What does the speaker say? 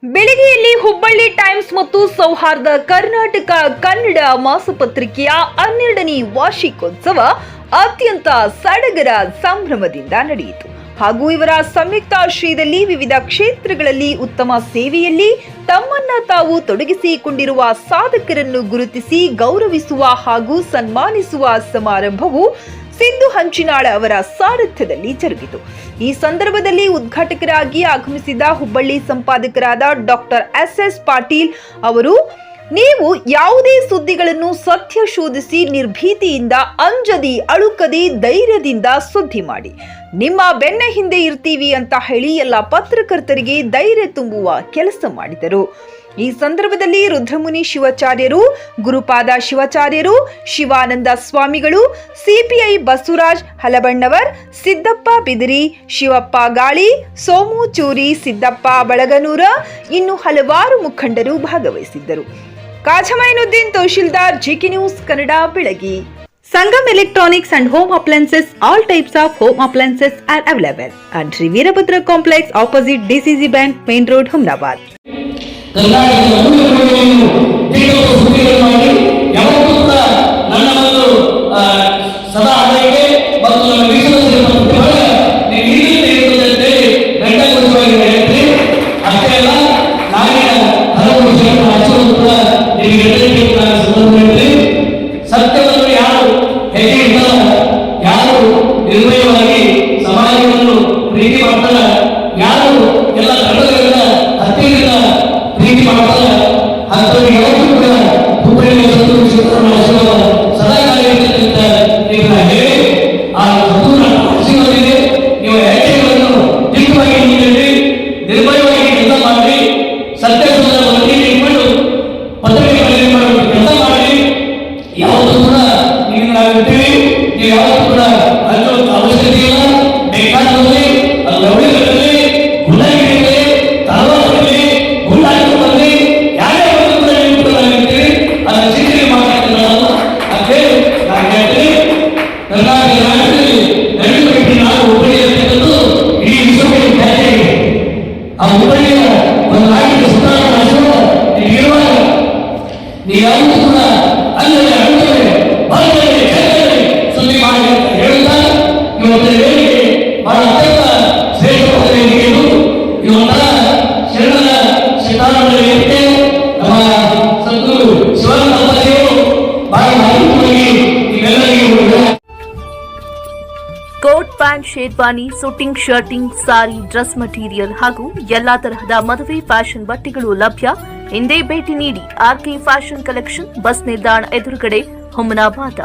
ಬೆಳಗ್ಗೆಯಲ್ಲಿ Hubballi times ಮತ್ತು ಸೌಹಾರ್ದ ಕರ್ನಾಟಕ ಕನ್ನಡ ಮಾಸಪತ್ರಿಕೆಯ 12ನೇ ವಾರ್ಷಿಕೋತ್ಸವ ಅತ್ಯಂತ ಸಡಗರ ಸಂಭ್ರಮದಿಂದ ನಡೆಯಿತು ಹಾಗೂ ಇವರ ಸಂಯುಕ್ತಾಶ್ರಯದಲ್ಲಿ ವಿವಿಧ ಕ್ಷೇತ್ರಗಳಲ್ಲಿ ಉತ್ತಮ ಸೇವೆಯಲ್ಲಿ ತಮ್ಮನ್ನ ತಾವು ತೊಡಗಿಸಿಕೊಂಡಿರುವ ಸಾಧಕರನ್ನು ಗುರುತಿಸಿ ಗೌರವಿಸುವ ಹಾಗೂ ಸನ್ಮಾನಿಸುವ ಸಮಾರಂಭವು ಸಿದ್ದು ಹಂಚಿನಾಳ ಅವರ ಸಾರಥ್ಯದಲ್ಲಿ ಜರುಗಿತು. ಈ ಸಂದರ್ಭದಲ್ಲಿ ಉದ್ಘಾಟಕರಾಗಿ ಆಗಮಿಸಿದ ಹುಬ್ಬಳ್ಳಿ ಸಂಪಾದಕರಾದ ಡಾಕ್ಟರ್ ಎಸ್ ಪಾಟೀಲ್ ಅವರು, ನೀವು ಯಾವುದೇ ಸುದ್ದಿಗಳನ್ನು ಸತ್ಯ ಶೋಧಿಸಿ ನಿರ್ಭೀತಿಯಿಂದ ಅಂಜದಿ ಅಳುಕದೆ ಧೈರ್ಯದಿಂದ ಸುದ್ದಿ ಮಾಡಿ, ನಿಮ್ಮ ಬೆನ್ನ ಹಿಂದೆ ಇರ್ತೀವಿ ಅಂತ ಹೇಳಿ ಎಲ್ಲ ಪತ್ರಕರ್ತರಿಗೆ ಧೈರ್ಯ ತುಂಬುವ ಕೆಲಸ ಮಾಡಿದರು. ಈ ಸಂದರ್ಭದಲ್ಲಿ ರುದ್ರಮುನಿ ಶಿವಾಚಾರ್ಯರು, ಗುರುಪಾದ ಶಿವಾಚಾರ್ಯರು, ಶಿವಾನಂದ ಸ್ವಾಮಿಗಳು, ಸಿಪಿಐ ಬಸವರಾಜ್ ಹಲಬಣ್ಣವರ್, ಸಿದ್ದಪ್ಪ ಬಿದಿರಿ, ಶಿವಪ್ಪ ಗಾಳಿ, ಸೋಮು ಚೂರಿ, ಸಿದ್ದಪ್ಪ ಬಳಗನೂರ ಇನ್ನು ಹಲವಾರು ಮುಖಂಡರು ಭಾಗವಹಿಸಿದ್ದರು. ಕಾಜಮೈನುದ್ದೀನ್ ತಹಶೀಲ್ದಾರ್, ಜಿಕೆ ನ್ಯೂಸ್ ಕನ್ನಡ, ಬೆಳಗಿ. Sangam Electronics and Home Appliances. All types of home appliances are available at Sri Veerabhadra Complex opposite DCC Bank, Main Road, Ahmedabad. ನಿರ್ಭಯವಾಗಿ ಸಮಾಜವನ್ನು ಪ್ರೀತಿ ಮಾಡ್ತಾರ, ಯಾರು ಎಲ್ಲ ಧರ್ಮಗಳಿಂದ ಹತ್ತಿರದಿಂದ ಪ್ರೀತಿ ಮಾಡ್ತಾರ ಅಂಥವ್ರಿಗೆ ಯಾವತ್ತೂ ಕೂಡ ಹುಬ್ಬಳ್ಳಿಯ ಆಶೀರ್ವಾದ ಸದಾ ಕಾಲ ಇರ್ತಕ್ಕಂಥ ಹೇಳಿ ಆ ಆಶೀರ್ವಾದ ಇದೆ. ನೀವು ಹೆಜ್ಜೆಗಳನ್ನು ದಿಟ್ಟವಾಗಿ ನೀಡಿ ನಿರ್ಭಯವಾಗಿ ಕೆಲಸ ಮಾಡಿ ಸತ್ಯವನ್ನು ಇಟ್ಕೊಂಡು ಪತ್ರಿಕೆಗಳಲ್ಲಿ ಮಾಡುವ ಕೆಲಸ ಮಾಡಿ ಯಾವತ್ತೂ ಕೂಡ ನೀವು ನಾವಿರ್ತೀವಿ. ನೀವು ಯಾವತ್ತೂ ಕೂಡ ಅವಶ್ಯಕತೆ ಇಲ್ಲ. ಬೇಕಾದಲ್ಲಿ ಲವಳಿಗಳಲ್ಲಿ ಗುಲಾಗಿರಿ ತಲವಾರಲ್ಲಿ ಗುಲಾಗಿ ಯಾರೇ ಕೂಡ ನಿಂತಿರ್ತೀವಿ ಅದನ್ನ ಶಿಕ್ಷೆ ಮಾತಾಡ್ತಾರೆ. ಅಂತೇಳಿ ನಾನು ಹೇಳ್ತೀನಿ, ಕರ್ನಾಟಕ ರಾಜ್ಯದಲ್ಲಿ ನಡೆಯುವ ನಾವು ಹುಬ್ಬಳ್ಳಿಯಲ್ಲಿರ್ತಕ್ಕಂಥದ್ದು ಇಡೀ ವಿಶ್ವಕ್ಕೆ ಖ್ಯಾತಿಯಾಗಿದೆ. ಆ ಹುಬ್ಬಳ್ಳಿಯ ಒಂದು ರಾಜ್ಯದ ಸುಧಾರಣೆ ಇರುವಾಗ ನೀವು ಯಾವತ್ತೂ ಕೂಡ ಅಲ್ಲದೆ ಅಡುಗೆ ಭಾರತದಲ್ಲಿ ಸುದ್ದಿ ಮಾಡಿ ಅಂತ ಹೇಳುತ್ತಾ ಇವತ್ತು ವೇದಿಕೆ ಬಹಳ ಅತ್ಯಂತ ಶ್ರೇಷ್ಠವಾದ ವೇದಿಕೆ. ಇವೊಂಥರ ಶರಣರ ಸಿದ್ಧಾಂತದ ವೇದಿಕೆ. ನಮ್ಮ ಸದ್ಗುರು ಶಿವಾನಂದ ಅವರು ಬಹಳ ಅದ್ಭುತವಾಗಿ ಇವೆಲ್ಲರಿಗೂ coat pant, sherwani, suiting, shirting, sari, dress material ಹಾಗೂ ಎಲ್ಲಾ ತರಹದ ಮದುವೆ ಫ್ಯಾಷನ್ ಬಟ್ಟೆಗಳು ಲಭ್ಯ. ಹಿಂದೆ ಭೇಟಿ ನೀಡಿ. ಆರ್ಕೆ ಫ್ಯಾಷನ್ ಕಲೆಕ್ಷನ್, ಬಸ್ ನಿಲ್ದಾಣ ಎದುರುಗಡೆ, ಹುಮನಾಬಾದ.